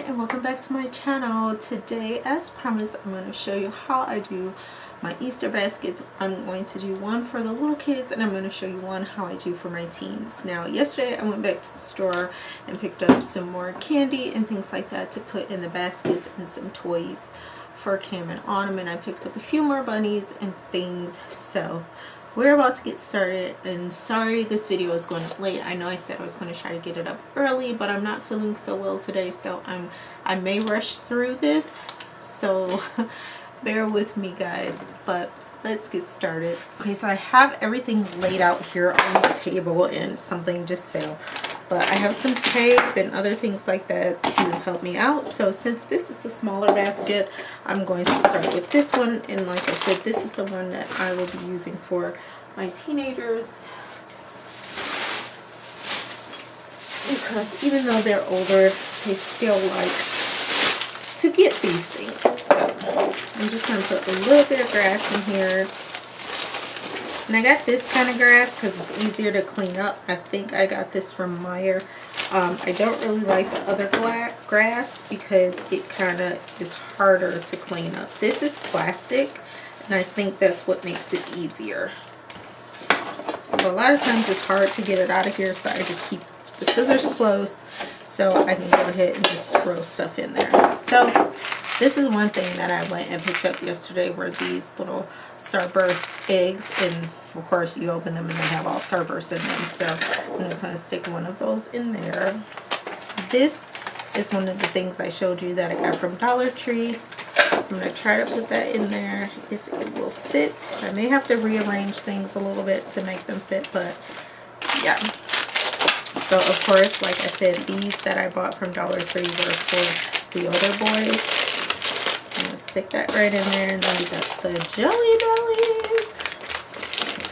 and welcome back to my channel. Today, as promised, I'm going to show you how I do my Easter baskets. I'm going to do one for the little kids and I'm going to show you one how I do for my teens. Now yesterday I went back to the store and picked up some more candy and things like that to put in the baskets and some toys for Cam and Autumn, and I picked up a few more bunnies and things. So we're about to get started, and sorry this video is going up late. I know I said I was going to try to get it up early, but I'm not feeling so well today, so I may rush through this, so bear with me guys, but let's get started. Okay, so I have everything laid out here on the table and something just fell, but I have some tape and other things like that to help me out. So since this is the smaller basket, I'm going to start with this one, and like I said, this is the one that I will be using for my teenagers, because even though they're older, they still like to get these things. So I'm just going to put a little bit of grass in here. And I got this kind of grass because it's easier to clean up. I think I got this from Meyer. I don't really like the other grass because it kind of is harder to clean up. This is plastic, and I think that's what makes it easier. So a lot of times it's hard to get it out of here, so I just keep the scissors close so I can go ahead and just throw stuff in there. So this is one thing that I went and picked up yesterday, were these little Starburst eggs, and of course you open them and they have all Starburst in them. So I'm just going to stick one of those in there. This is one of the things I showed you that I got from Dollar Tree. So I'm going to try to put that in there if it will fit. I may have to rearrange things a little bit to make them fit, but yeah. So of course, like I said, these that I bought from Dollar Tree were for the older boys. I'm going to stick that right in there, and then we got the Jelly Bellies.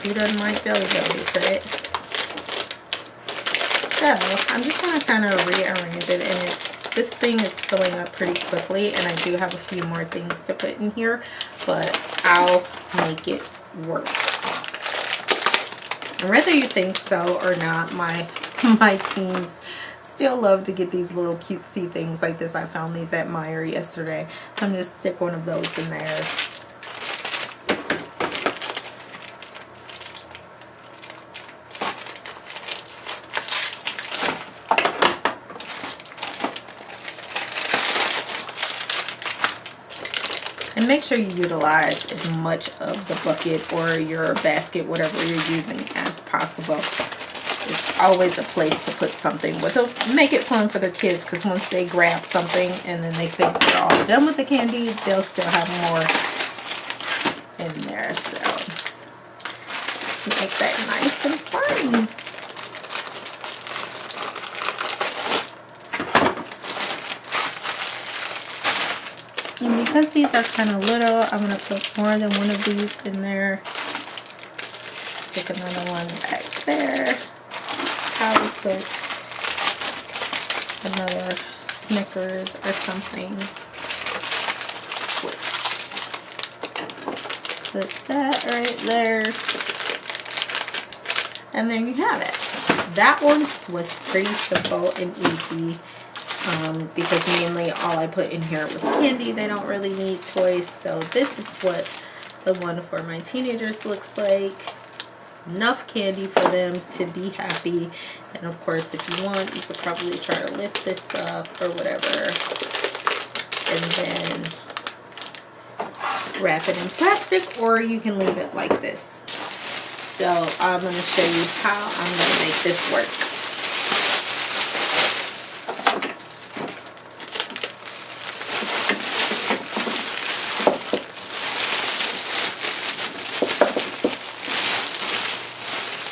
Who doesn't like Jelly Bellies, right? So I'm just going to kind of rearrange it, and this thing is filling up pretty quickly, and I do have a few more things to put in here, but I'll make it work. And whether you think so or not, my teens still love to get these little cutesy things like this. I found these at Meyer yesterday, so I'm just stick one of those in there. And make sure you utilize as much of the bucket or your basket, whatever you're using, as possible. It's always a place to put something with it. Make it fun for their kids, because once they grab something and then they think they're all done with the candy, they'll still have more in there. So let's make that nice and fun. And because these are kind of little, I'm going to put more than one of these in there. Stick another one back there. Probably put another Snickers or something. Put that right there. And there you have it. That one was pretty simple and easy. Because mainly all I put in here was candy. They don't really need toys. So this is what the one for my teenagers looks like. Enough candy for them to be happy. And of course, if you want, you could probably try to lift this up or whatever, and then wrap it in plastic, or you can leave it like this. So I'm going to show you how I'm going to make this work.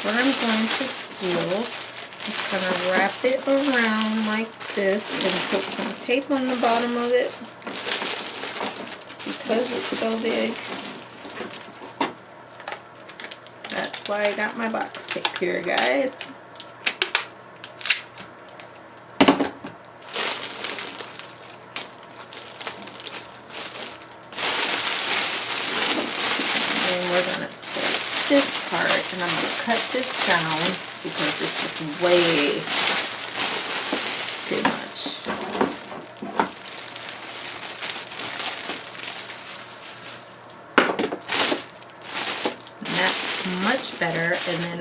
What I'm going to do is kind of wrap it around like this and put some tape on the bottom of it because it's so big. That's why I got my box tape here, guys. And we're going to start this part, and I'm going to cut this down because this is way too much.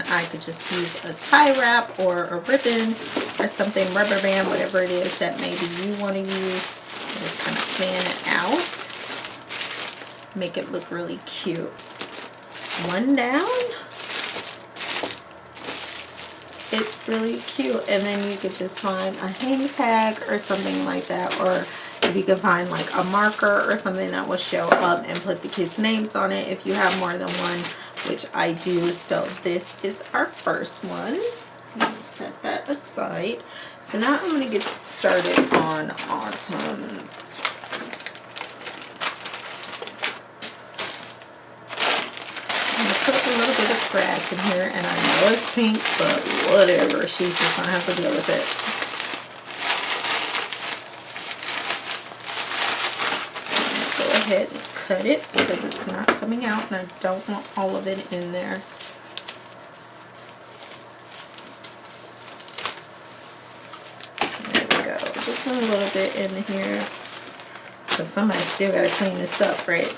I could just use a tie wrap or a ribbon or something, rubber band, whatever it is that maybe you want to use. Just kind of plan it out, make it look really cute. One down, it's really cute. And then you could just find a hang tag or something like that, or if you can find like a marker or something that will show up and put the kids' names on it if you have more than one, which I do. So this is our first one. Let me set that aside. So now I'm going to get started on autumns. I'm going to put a little bit of grass in here, and I know it's pink, but whatever. She's just going to have to deal with it. Go ahead and cut it because it's not coming out, and I don't want all of it in there. Just a little bit in here, because somebody still got to clean this up, right?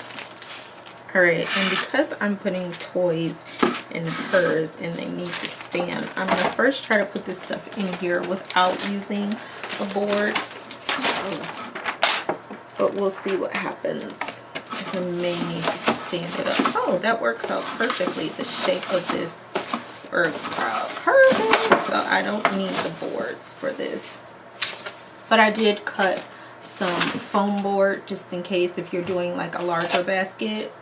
Alright, and because I'm putting toys in hers and they need to stand, I'm going to first try to put this stuff in here without using a board. But we'll see what happens, because I may need to stand it up. Oh, that works out perfectly. The shape of this works out perfect, so I don't need the boards for this. But I did cut some foam board just in case if you're doing like a larger basket.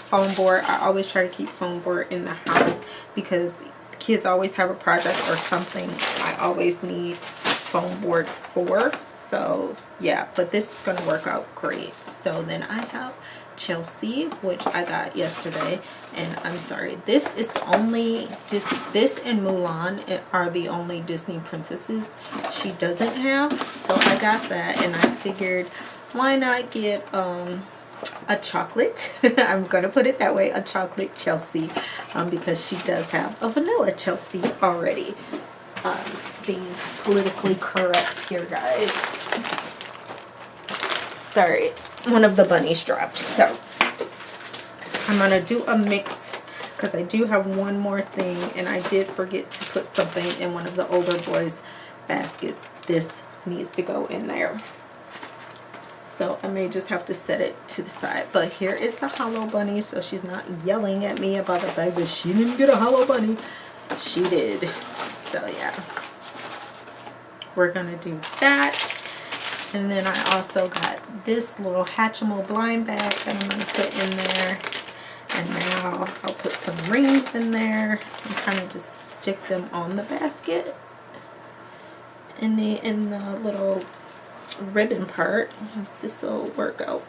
Foam board, I always try to keep foam board in the house because the kids always have a project or something I always need foam board for. So yeah, but this is going to work out great. So then I have Chelsea, which I got yesterday, and I'm sorry, this is the only this and Mulan are the only Disney princesses she doesn't have. So I got that, and I figured why not get a chocolate I'm gonna put it that way, a chocolate Chelsea, because she does have a vanilla Chelsea already. Being politically correct here, guys. Sorry, one of the bunnies dropped. So I'm gonna do a mix because I do have one more thing, and I did forget to put something in one of the older boys' baskets. This needs to go in there, so I may just have to set it to the side. But here is the hollow bunny, so she's not yelling at me about the fact that she didn't get a hollow bunny. She did. So yeah, we're gonna do that. And then I also got this little Hatchimal blind bag that I'm going to put in there. And now I'll put some rings in there and kind of just stick them on the basket. In the little ribbon part, this will work out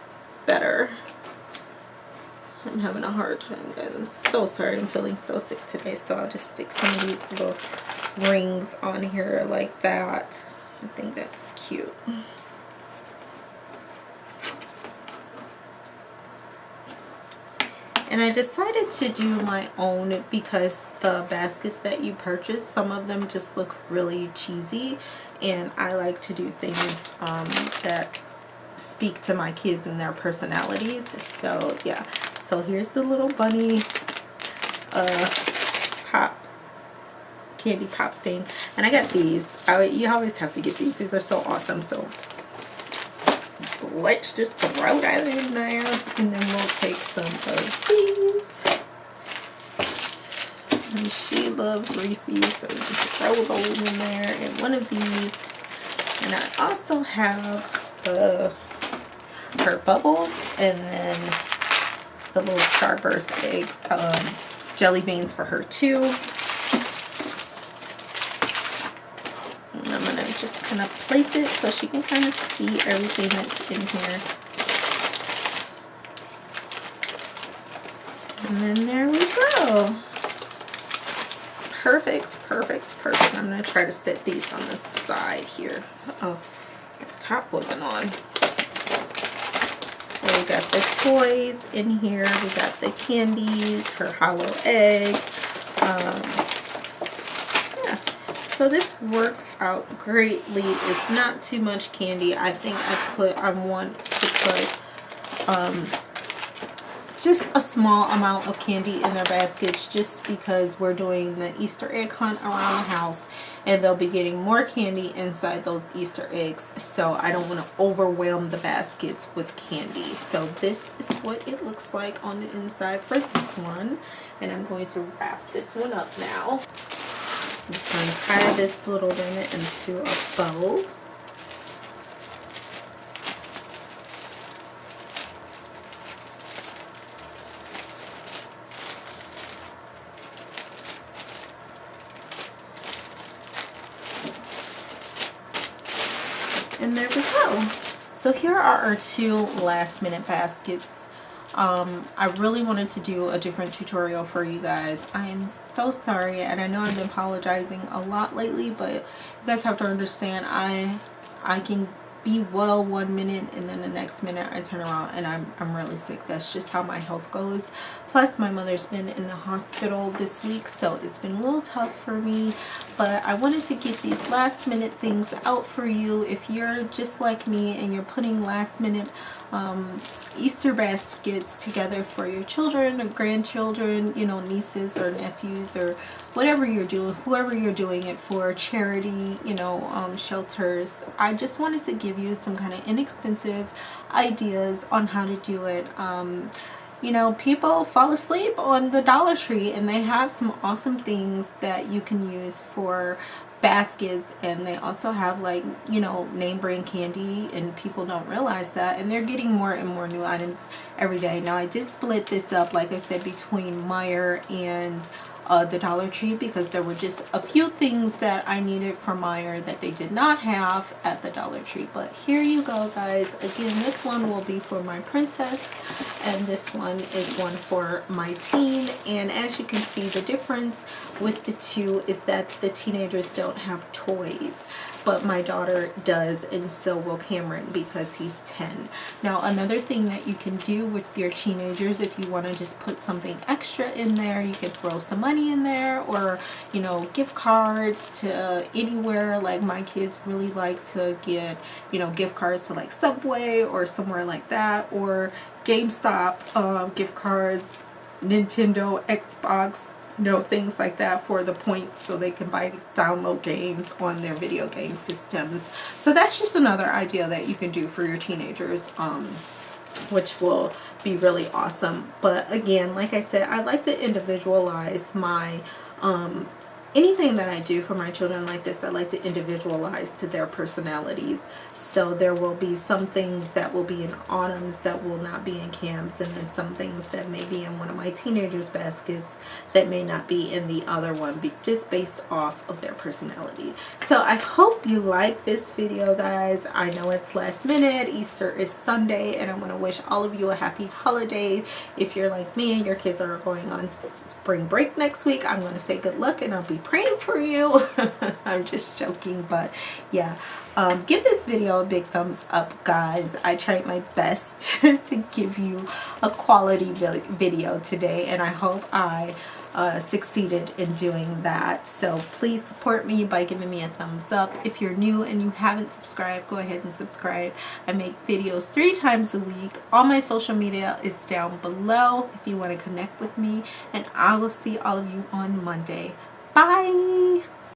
better. I'm having a hard time, guys. I'm so sorry. I'm feeling so sick today. So I'll just stick some of these little rings on here like that. I think that's cute. And I decided to do my own because the baskets that you purchase, some of them just look really cheesy, and I like to do things that speak to my kids and their personalities. So yeah, so here's the little bunny candy pop thing, and I got these. You always have to get these. These are so awesome. So let's just throw that in there, and then we'll take some of these. And she loves Reese's, so we can throw those in there, and one of these. And I also have her bubbles, and then the little Starburst eggs, jelly beans for her too. Just kind of place it so she can kind of see everything that's in here. And then there we go. Perfect, perfect, perfect. I'm going to try to set these on the side here. Uh-oh, the top wasn't on. So we got the toys in here. We got the candies, her hollow egg. So this works out greatly. It's not too much candy. I think I want to put just a small amount of candy in their baskets, just because we're doing the Easter egg hunt around the house, and they'll be getting more candy inside those Easter eggs. So I don't want to overwhelm the baskets with candy. So this is what it looks like on the inside for this one. And I'm going to wrap this one up now. I'm just going to tie this little donut into a bow. And there we go. So here are our 2 last minute baskets. I really wanted to do a different tutorial for you guys. I am so sorry, and I know I've been apologizing a lot lately, but you guys have to understand, I can be well 1 minute and then the next minute I turn around and I'm really sick. That's just how my health goes. Plus my mother's been in the hospital this week, so it's been a little tough for me. But I wanted to get these last minute things out for you. If you're just like me and you're putting last minute Easter baskets together for your children or grandchildren, you know, nieces or nephews, or whatever you're doing, whoever you're doing it for, charity, you know, shelters, I just wanted to give you some kind of inexpensive ideas on how to do it. You know, people fall asleep on the Dollar Tree, and they have some awesome things that you can use for baskets, and they also have, like, you know, name brand candy, and people don't realize that, and they're getting more and more new items every day. Now I did split this up, like I said, between Meijer and the Dollar Tree, because there were just a few things that I needed from Meijer that they did not have at the Dollar Tree. But here you go, guys. Again, this one will be for my princess, and this one is one for my teen. And as you can see, the difference with the 2 is that the teenagers don't have toys, but my daughter does, and so will Cameron, because he's 10. Now another thing that you can do with your teenagers, if you want to just put something extra in there, you can throw some money in there, or, you know, gift cards to anywhere. Like my kids really like to get, you know, gift cards to like Subway or somewhere like that, or GameStop gift cards, Nintendo, Xbox, you know, things like that for the points, so they can download games on their video game systems. So that's just another idea that you can do for your teenagers, which will be really awesome. But again, like I said, I like to individualize my anything that I do for my children like this. I like to individualize to their personalities. So there will be some things that will be in Autumn's that will not be in Cam's, and then some things that may be in one of my teenagers' baskets that may not be in the other one, just based off of their personality. So I hope you like this video, guys. I know it's last minute. Easter is Sunday, and I want to wish all of you a happy holiday. If you're like me and your kids are going on spring break next week, I'm going to say good luck, and I'll be praying for you. I'm just joking, but yeah. Give this video a big thumbs up, guys. I tried my best to give you a quality video today, and I hope I succeeded in doing that. So please support me by giving me a thumbs up. If you're new and you haven't subscribed, go ahead and subscribe. I make videos 3 times a week. All my social media is down below if you want to connect with me, and I will see all of you on Monday. Bye!